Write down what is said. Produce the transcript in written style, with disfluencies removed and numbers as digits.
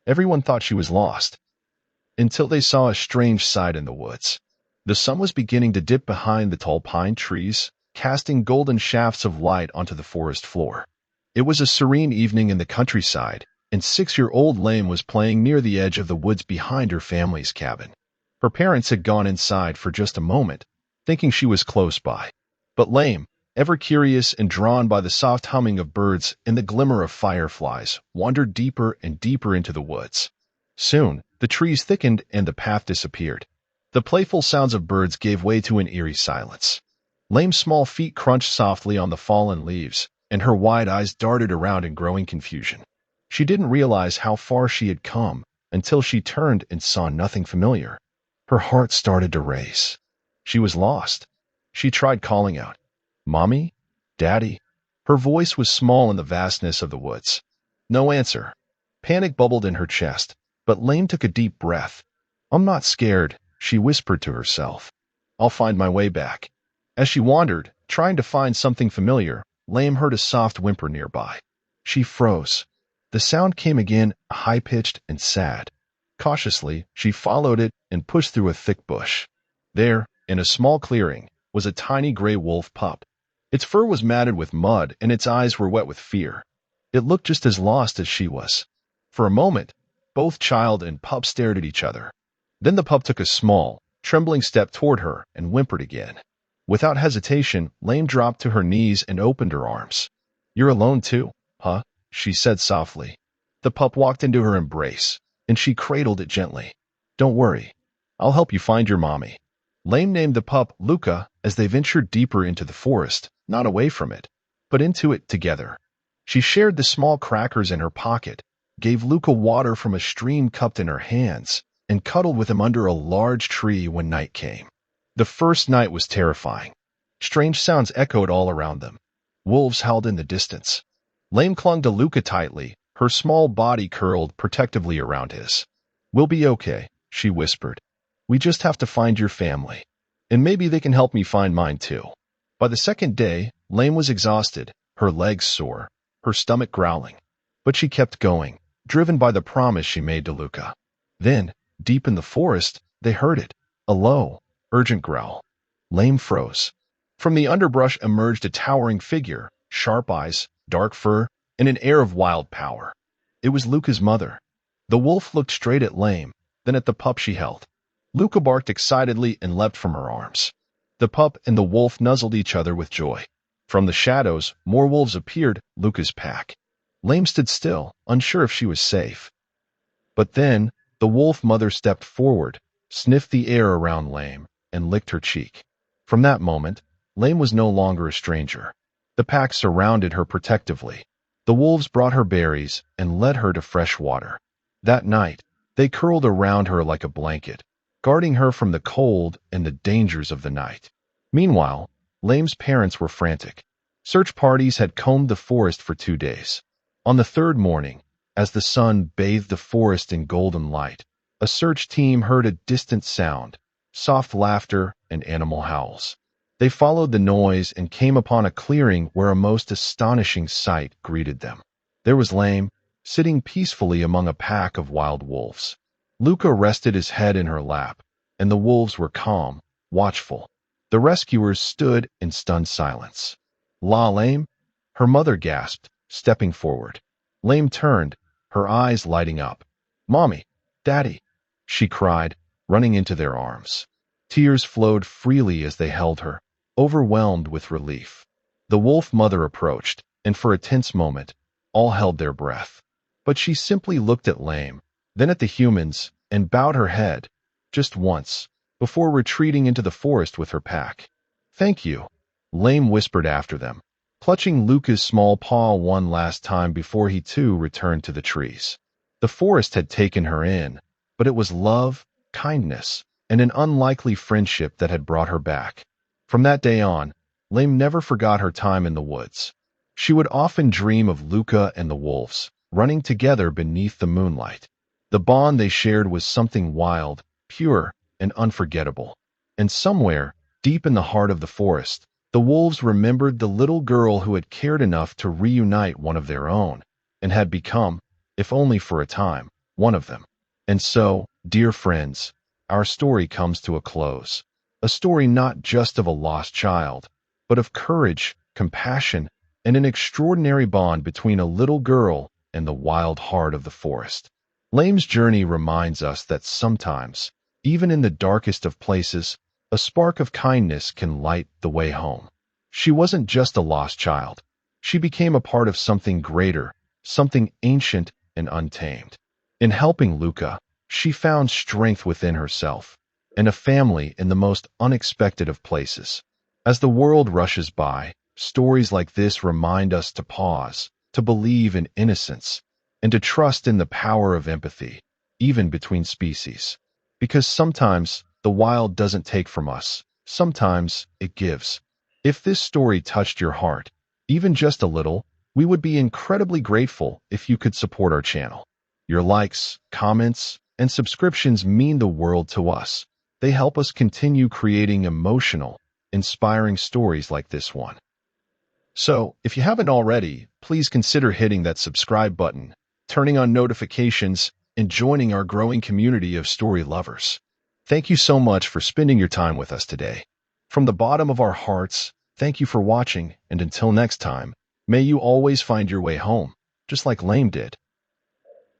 Everyone thought she was lost, until they saw a strange sight in the woods. The sun was beginning to dip behind the tall pine trees, casting golden shafts of light onto the forest floor. It was a serene evening in the countryside, and 6-year-old Lame was playing near the edge of the woods behind her family's cabin. Her parents had gone inside for just a moment, thinking she was close by. But Lame, ever curious and drawn by the soft humming of birds and the glimmer of fireflies, wandered deeper and deeper into the woods. Soon, the trees thickened and the path disappeared. The playful sounds of birds gave way to an eerie silence. Lame's small feet crunched softly on the fallen leaves, and her wide eyes darted around in growing confusion. She didn't realize how far she had come until she turned and saw nothing familiar. Her heart started to race. She was lost. She tried calling out, "Mommy? Daddy?" Her voice was small in the vastness of the woods. No answer. Panic bubbled in her chest, but Lame took a deep breath. "I'm not scared," she whispered to herself. "I'll find my way back." As she wandered, trying to find something familiar, Lame heard a soft whimper nearby. She froze. The sound came again, high-pitched and sad. Cautiously, she followed it and pushed through a thick bush. There, in a small clearing, was a tiny gray wolf pup. Its fur was matted with mud, and its eyes were wet with fear. It looked just as lost as she was. For a moment, both child and pup stared at each other. Then the pup took a small, trembling step toward her and whimpered again. Without hesitation, Lame dropped to her knees and opened her arms. "You're alone too, huh?" she said softly. The pup walked into her embrace, and she cradled it gently. "Don't worry. I'll help you find your mommy." Lame named the pup Luca as they ventured deeper into the forest, not away from it, but into it together. She shared the small crackers in her pocket, gave Luca water from a stream cupped in her hands, and cuddled with him under a large tree when night came. The first night was terrifying. Strange sounds echoed all around them. Wolves howled in the distance. Lame clung to Luca tightly, her small body curled protectively around his. "We'll be okay," she whispered. "We just have to find your family. And maybe they can help me find mine too." By the second day, Lame was exhausted, her legs sore, her stomach growling. But she kept going, driven by the promise she made to Luca. Then, deep in the forest, they heard it, a low, urgent growl. Lame froze. From the underbrush emerged a towering figure, sharp eyes, dark fur, and an air of wild power. It was Luca's mother. The wolf looked straight at Lame, then at the pup she held. Luca barked excitedly and leapt from her arms. The pup and the wolf nuzzled each other with joy. From the shadows, more wolves appeared, Luca's pack. Lame stood still, unsure if she was safe. But then, the wolf mother stepped forward, sniffed the air around Lame, and licked her cheek. From that moment, Lame was no longer a stranger. The pack surrounded her protectively. The wolves brought her berries and led her to fresh water. That night, they curled around her like a blanket, guarding her from the cold and the dangers of the night. Meanwhile, Lame's parents were frantic. Search parties had combed the forest for 2 days. On the third morning, as the sun bathed the forest in golden light, a search team heard a distant sound, soft laughter and animal howls. They followed the noise and came upon a clearing where a most astonishing sight greeted them. There was Lame, sitting peacefully among a pack of wild wolves. Luca rested his head in her lap, and the wolves were calm, watchful. The rescuers stood in stunned silence. "La, Lame?" her mother gasped, stepping forward. Lame turned, her eyes lighting up. "Mommy, Daddy," she cried, running into their arms. Tears flowed freely as they held her, overwhelmed with relief. The wolf mother approached, and for a tense moment, all held their breath. But she simply looked at Lame, then at the humans, and bowed her head, just once, before retreating into the forest with her pack. "Thank you," Lame whispered after them, clutching Luca's small paw one last time before he too returned to the trees. The forest had taken her in, but it was love, kindness, and an unlikely friendship that had brought her back. From that day on, Lame never forgot her time in the woods. She would often dream of Luca and the wolves, running together beneath the moonlight. The bond they shared was something wild, pure, and unforgettable. And somewhere, deep in the heart of the forest, the wolves remembered the little girl who had cared enough to reunite one of their own, and had become, if only for a time, one of them. And so, dear friends, our story comes to a close. A story not just of a lost child, but of courage, compassion, and an extraordinary bond between a little girl and the wild heart of the forest. Lame's journey reminds us that sometimes, even in the darkest of places, a spark of kindness can light the way home. She wasn't just a lost child. She became a part of something greater, something ancient and untamed. In helping Luca, she found strength within herself and a family in the most unexpected of places. As the world rushes by, stories like this remind us to pause, to believe in innocence, and to trust in the power of empathy, even between species. Because sometimes the wild doesn't take from us, sometimes it gives. If this story touched your heart, even just a little, we would be incredibly grateful if you could support our channel. Your likes, comments, and subscriptions mean the world to us. They help us continue creating emotional, inspiring stories like this one. So, if you haven't already, please consider hitting that subscribe button, turning on notifications, and joining our growing community of story lovers. Thank you so much for spending your time with us today. From the bottom of our hearts, thank you for watching, and until next time, may you always find your way home, just like Lame did.